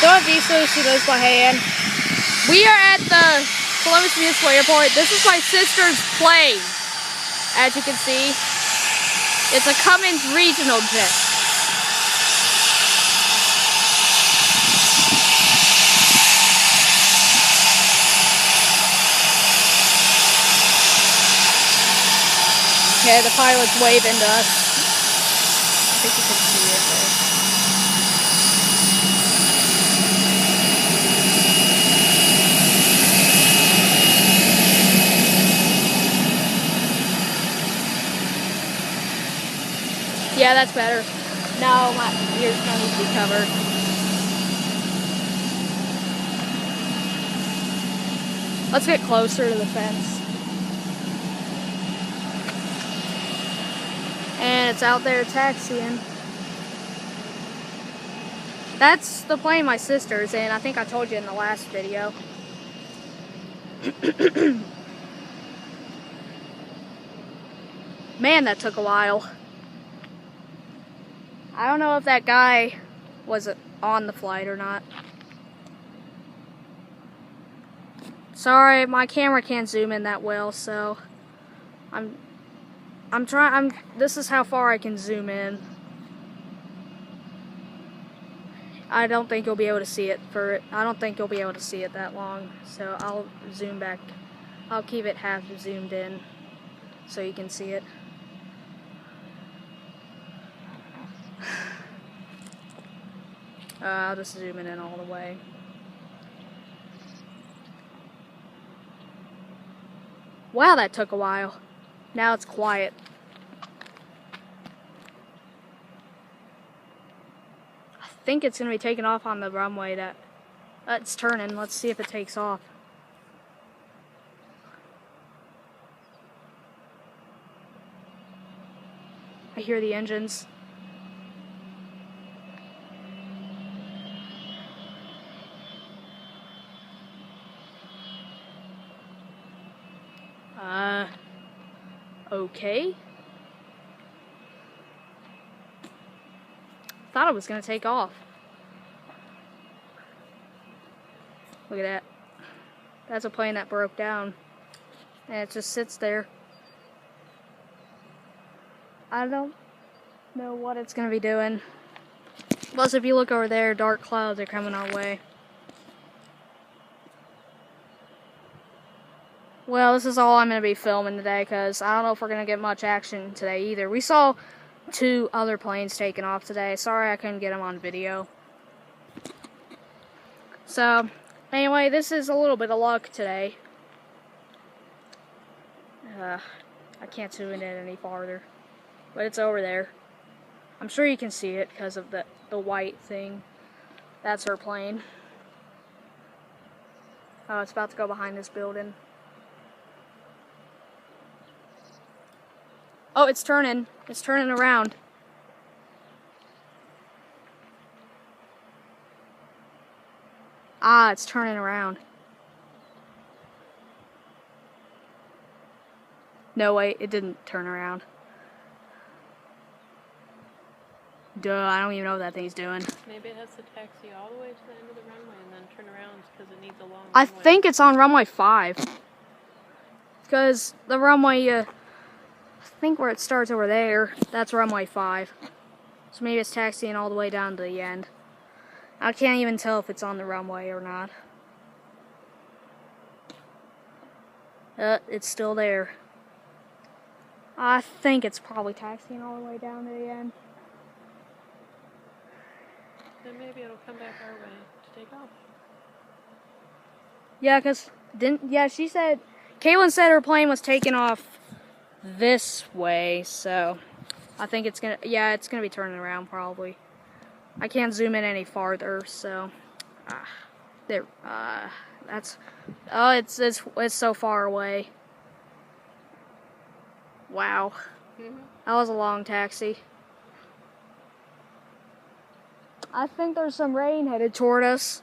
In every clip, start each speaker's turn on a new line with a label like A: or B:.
A: Don't be so she lives by hand. We are at the Columbus Municipal Airport. This is my sister's plane. As you can see, it's a Cummins Regional Jet. Okay, the pilot's waving to us. I think you can see it there. Yeah, that's better. No, my ears don't need to be covered. Let's get closer to the fence. And it's out there taxiing. That's the plane my sister's in. I think I told you in the last video. Man, that took a while. I don't know if that guy was on the flight or not. Sorry, my camera can't zoom in that well, so this is how far I can zoom in. I don't think you'll be able to see it that long, so I'll zoom back. I'll keep it half zoomed in so you can see it. I'll just zoom it in all the way. Wow, that took a while. Now it's quiet. I think it's going to be taking off on the runway that's turning. Let's see if it takes off. I hear the engines. Okay. Thought it was gonna take off. Look at that. That's a plane that broke down. And it just sits there. I don't know what it's gonna be doing. Plus, if you look over there, dark clouds are coming our way. Well, this is all I'm going to be filming today because I don't know if we're going to get much action today either. We saw 2 other planes taking off today. Sorry I couldn't get them on video. So, anyway, this is a little bit of luck today. I can't zoom it in any farther. But it's over there. I'm sure you can see it because of the white thing. That's her plane. Oh, it's about to go behind this building. Oh, it's turning. It's turning around. Ah, it's turning around. No, wait, it didn't turn around. Duh, I don't even know what that thing's doing.
B: Maybe it has to taxi all the way to the end of the runway and then turn around because it needs a long
A: I
B: runway.
A: think it's on runway 5. Because the runway, I think where it starts over there, that's runway 5. So maybe it's taxiing all the way down to the end. I can't even tell if it's on the runway or not. It's still there. I think it's probably taxiing all the way down to the end.
B: Then maybe it'll come back our way to take off.
A: Yeah, she said, Caitlin said her plane was taking off this way, so I think it's gonna be turning around probably. I can't zoom in any farther, so it's so far away. Wow. That was a long taxi. I think there's some rain headed toward us.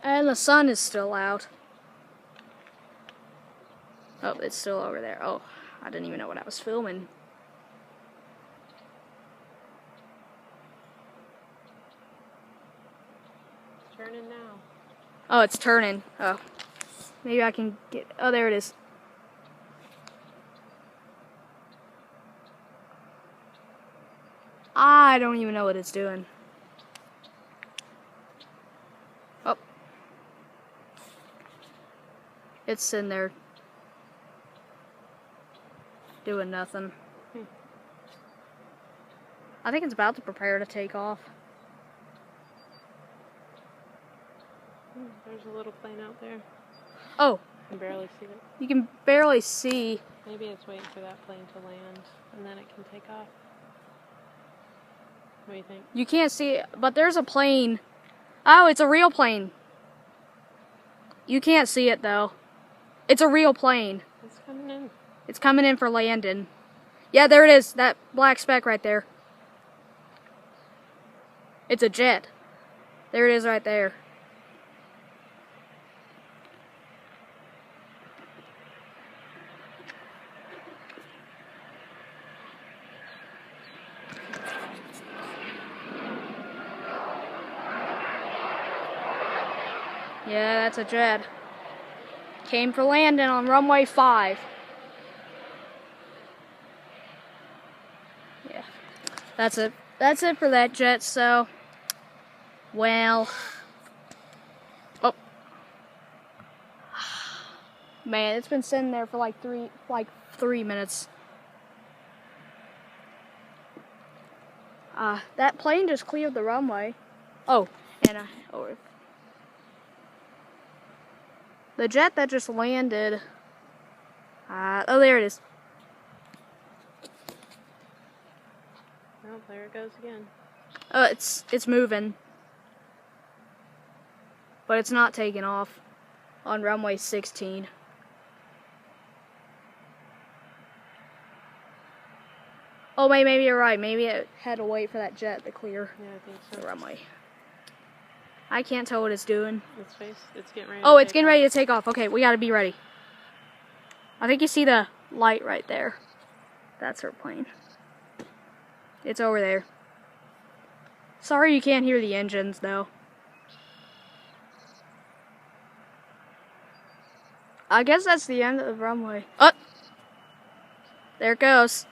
A: And the sun is still out. Oh, it's still over there. Oh, I didn't even know what I was filming.
B: turning now.
A: Oh, it's turning. Oh. Maybe I can get... Oh, there it is. I don't even know what it's doing. Oh. It's sitting there doing nothing. I think it's about to prepare to take off.
B: There's a little plane out there.
A: Oh.
B: You can barely see it.
A: You can barely see.
B: Maybe it's waiting for that plane to land, and then it can take off. What do you think?
A: You can't see it, but there's a plane. Oh, it's a real plane. You can't see it, though. It's a real plane.
B: It's coming in.
A: It's coming in for landing. Yeah, there it is. That black speck right there. It's a jet. There it is right there. Yeah, that's a jet. Came for landing on runway 5. Yeah, that's it. That's it for that jet, so... Well... Oh. Man, it's been sitting there for like three minutes. That plane just cleared the runway. Oh, and the jet that just landed. Oh, there it is.
B: Oh, there it goes again.
A: It's moving, but it's not taking off on runway 16. Oh, maybe you're right. Maybe it had to wait for that jet to clear
B: Yeah, I think so.
A: the runway. I can't tell what it's doing.
B: It's getting ready.
A: Oh, it's getting ready to take off. Okay, we gotta be ready. I think you see the light right there. That's her plane. It's over there. Sorry you can't hear the engines, though. I guess that's the end of the runway. Oh! There it goes.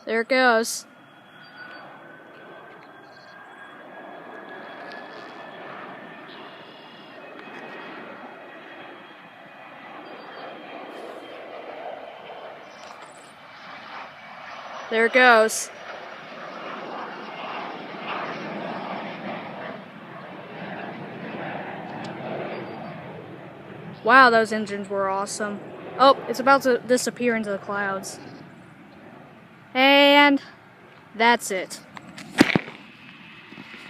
A: There it goes. There it goes. Wow, those engines were awesome. Oh, it's about to disappear into the clouds. And that's it.